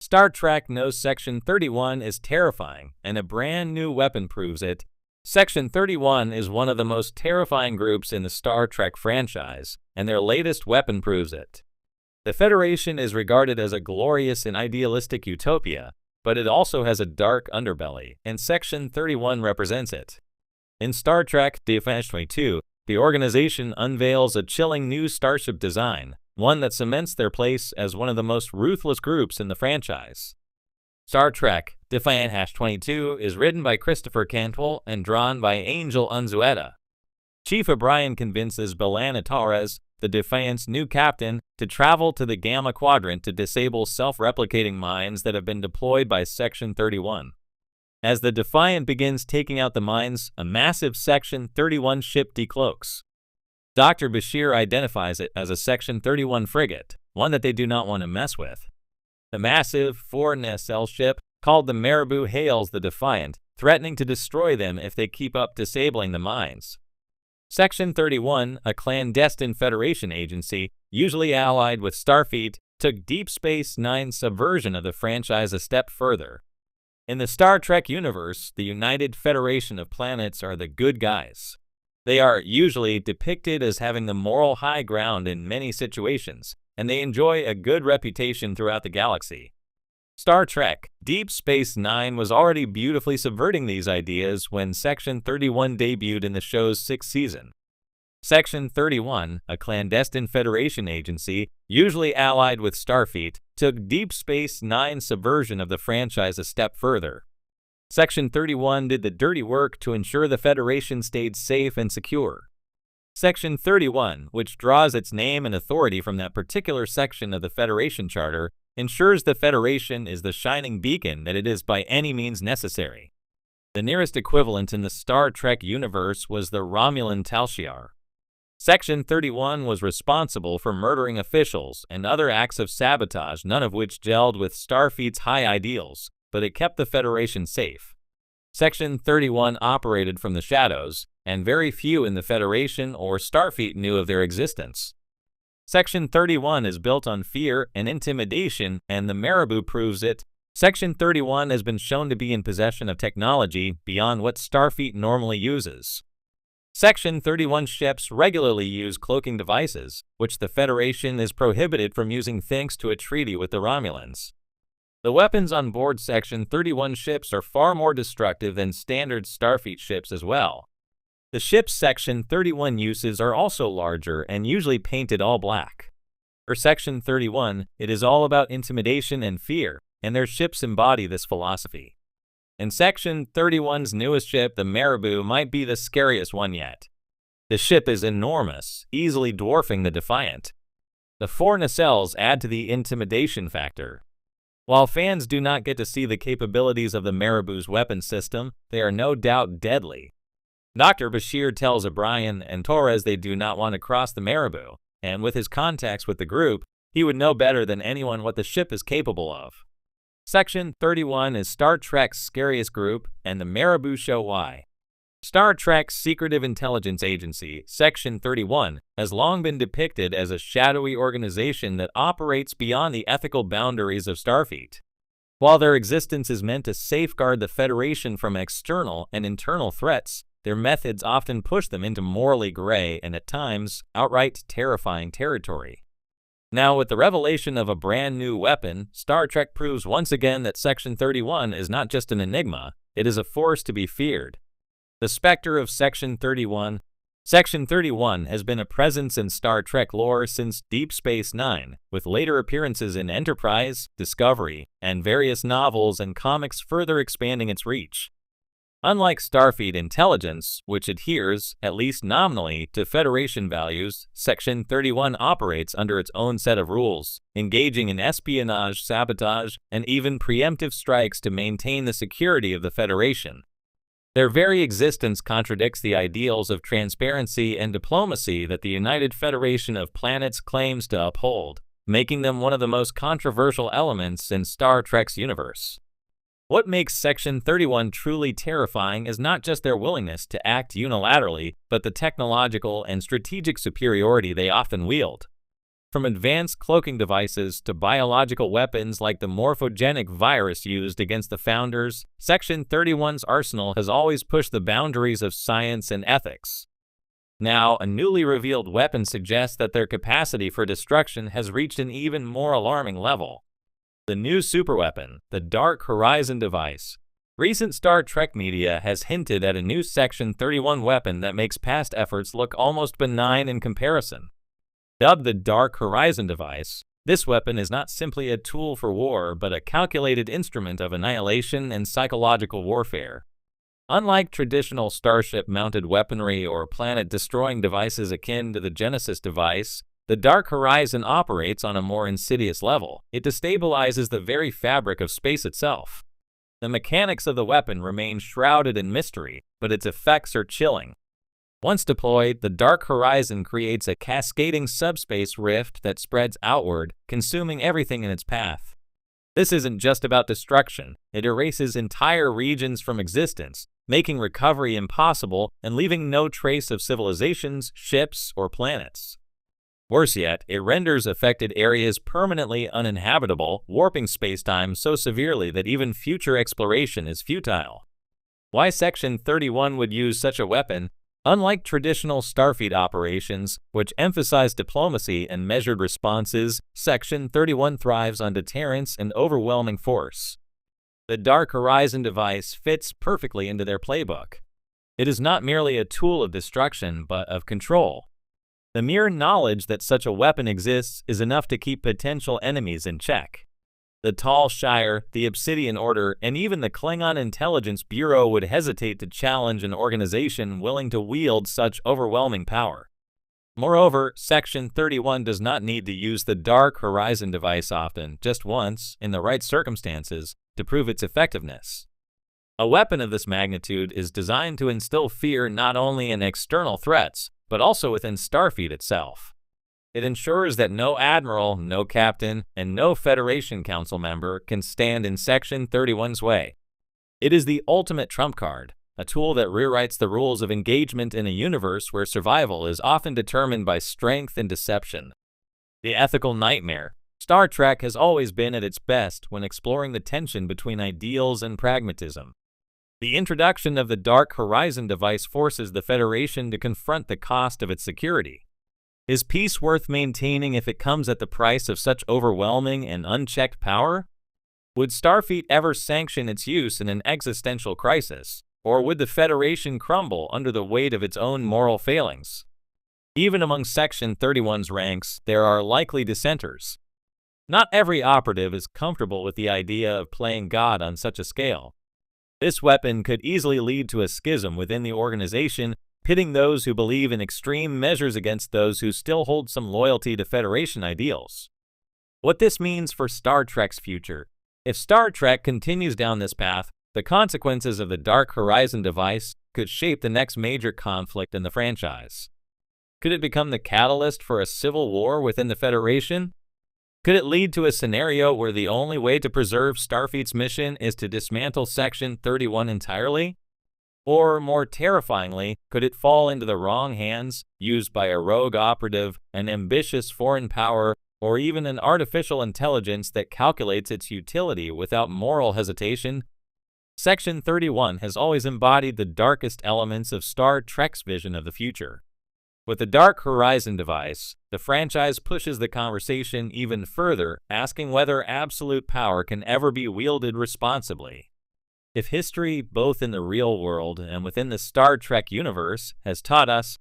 Star Trek knows Section 31 is terrifying, and a brand new weapon proves it. Section 31 is one of the most terrifying groups in the Star Trek franchise, and their latest weapon proves it. The Federation is regarded as a glorious and idealistic utopia, but it also has a dark underbelly, and Section 31 represents it. In Star Trek Defiance 22, the organization unveils a chilling new starship design, one that cements their place as one of the most ruthless groups in the franchise. Star Trek Defiance 22 is written by Christopher Cantwell and drawn by Angel Unzueta. Chief O'Brien convinces B'Elanna Torres, the Defiant's new captain, to travel to the Gamma Quadrant to disable self-replicating mines that have been deployed by Section 31. As the Defiant begins taking out the mines, a massive Section 31 ship decloaks. Dr. Bashir identifies it as a Section 31 frigate, one that they do not want to mess with. The massive 4-nacelle ship, called the Marabou, hails the Defiant, threatening to destroy them if they keep up disabling the mines. Section 31, a clandestine Federation agency, usually allied with Starfleet, took Deep Space Nine's subversion of the franchise a step further. In the Star Trek universe, the United Federation of Planets are the good guys. They are usually depicted as having the moral high ground in many situations, and they enjoy a good reputation throughout the galaxy. Star Trek Deep Space Nine was already beautifully subverting these ideas when Section 31 debuted in the show's 6th season. Section 31, a clandestine Federation agency, usually allied with Starfleet, took Deep Space Nine's subversion of the franchise a step further. Section 31 did the dirty work to ensure the Federation stayed safe and secure. Section 31, which draws its name and authority from that particular section of the Federation Charter, ensures the Federation is the shining beacon that it is by any means necessary. The nearest equivalent in the Star Trek universe was the Romulan Tal Shiar. Section 31 was responsible for murdering officials and other acts of sabotage, none of which gelled with Starfleet's high ideals, but it kept the Federation safe. Section 31 operated from the shadows, and very few in the Federation or Starfleet knew of their existence. Section 31 is built on fear and intimidation, and the Marabou proves it. Section 31 has been shown to be in possession of technology beyond what Starfleet normally uses. Section 31 ships regularly use cloaking devices, which the Federation is prohibited from using thanks to a treaty with the Romulans. The weapons on board Section 31 ships are far more destructive than standard Starfleet ships as well. The ship's Section 31 uses are also larger and usually painted all black. For Section 31, it is all about intimidation and fear, and their ships embody this philosophy. In Section 31's newest ship, the Marabou might be the scariest one yet. The ship is enormous, easily dwarfing the Defiant. The 4 nacelles add to the intimidation factor. While fans do not get to see the capabilities of the Marabou's weapon system, they are no doubt deadly. Dr. Bashir tells O'Brien and Torres they do not want to cross the Marabou, and with his contacts with the group, he would know better than anyone what the ship is capable of. Section 31 is Star Trek's scariest group, and the Marabou show why. Star Trek's secretive intelligence agency, Section 31, has long been depicted as a shadowy organization that operates beyond the ethical boundaries of Starfleet. While their existence is meant to safeguard the Federation from external and internal threats, their methods often push them into morally gray and at times outright terrifying territory. Now, with the revelation of a brand new weapon, Star Trek proves once again that Section 31 is not just an enigma, it is a force to be feared. The specter of Section 31. Section 31 has been a presence in Star Trek lore since Deep Space Nine, with later appearances in Enterprise, Discovery, and various novels and comics further expanding its reach. Unlike Starfleet intelligence, which adheres, at least nominally, to Federation values, Section 31 operates under its own set of rules, engaging in espionage, sabotage, and even preemptive strikes to maintain the security of the Federation. Their very existence contradicts the ideals of transparency and diplomacy that the United Federation of Planets claims to uphold, making them one of the most controversial elements in Star Trek's universe. What makes Section 31 truly terrifying is not just their willingness to act unilaterally, but the technological and strategic superiority they often wield. From advanced cloaking devices to biological weapons like the morphogenic virus used against the founders, Section 31's arsenal has always pushed the boundaries of science and ethics. Now, a newly revealed weapon suggests that their capacity for destruction has reached an even more alarming level. The new superweapon, the Dark Horizon device. Recent Star Trek media has hinted at a new Section 31 weapon that makes past efforts look almost benign in comparison. Dubbed the Dark Horizon device, this weapon is not simply a tool for war but a calculated instrument of annihilation and psychological warfare. Unlike traditional starship-mounted weaponry or planet-destroying devices akin to the Genesis device, the Dark Horizon operates on a more insidious level. It destabilizes the very fabric of space itself. The mechanics of the weapon remain shrouded in mystery, but its effects are chilling. Once deployed, the Dark Horizon creates a cascading subspace rift that spreads outward, consuming everything in its path. This isn't just about destruction. It erases entire regions from existence, making recovery impossible and leaving no trace of civilizations, ships, or planets. Worse yet, it renders affected areas permanently uninhabitable, warping spacetime so severely that even future exploration is futile. Why Section 31 would use such a weapon? Unlike traditional Starfleet operations, which emphasize diplomacy and measured responses, Section 31 thrives on deterrence and overwhelming force. The Dark Horizon device fits perfectly into their playbook. It is not merely a tool of destruction, but of control. The mere knowledge that such a weapon exists is enough to keep potential enemies in check. The Tall Shire, the Obsidian Order, and even the Klingon Intelligence Bureau would hesitate to challenge an organization willing to wield such overwhelming power. Moreover, Section 31 does not need to use the Dark Horizon device often, just once, in the right circumstances, to prove its effectiveness. A weapon of this magnitude is designed to instill fear not only in external threats, but also within Starfleet itself. It ensures that no admiral, no captain, and no Federation Council member can stand in Section 31's way. It is the ultimate trump card, a tool that rewrites the rules of engagement in a universe where survival is often determined by strength and deception. The ethical nightmare. Star Trek has always been at its best when exploring the tension between ideals and pragmatism. The introduction of the Dark Horizon device forces the Federation to confront the cost of its security. Is peace worth maintaining if it comes at the price of such overwhelming and unchecked power? Would Starfleet ever sanction its use in an existential crisis, or would the Federation crumble under the weight of its own moral failings? Even among Section 31's ranks, there are likely dissenters. Not every operative is comfortable with the idea of playing God on such a scale. This weapon could easily lead to a schism within the organization, pitting those who believe in extreme measures against those who still hold some loyalty to Federation ideals. What this means for Star Trek's future. If Star Trek continues down this path, the consequences of the Dark Horizon device could shape the next major conflict in the franchise. Could it become the catalyst for a civil war within the Federation? Could it lead to a scenario where the only way to preserve Starfleet's mission is to dismantle Section 31 entirely? Or, more terrifyingly, could it fall into the wrong hands, used by a rogue operative, an ambitious foreign power, or even an artificial intelligence that calculates its utility without moral hesitation? Section 31 has always embodied the darkest elements of Star Trek's vision of the future. With the Dark Horizon device, the franchise pushes the conversation even further, asking whether absolute power can ever be wielded responsibly. If history, both in the real world and within the Star Trek universe, has taught us,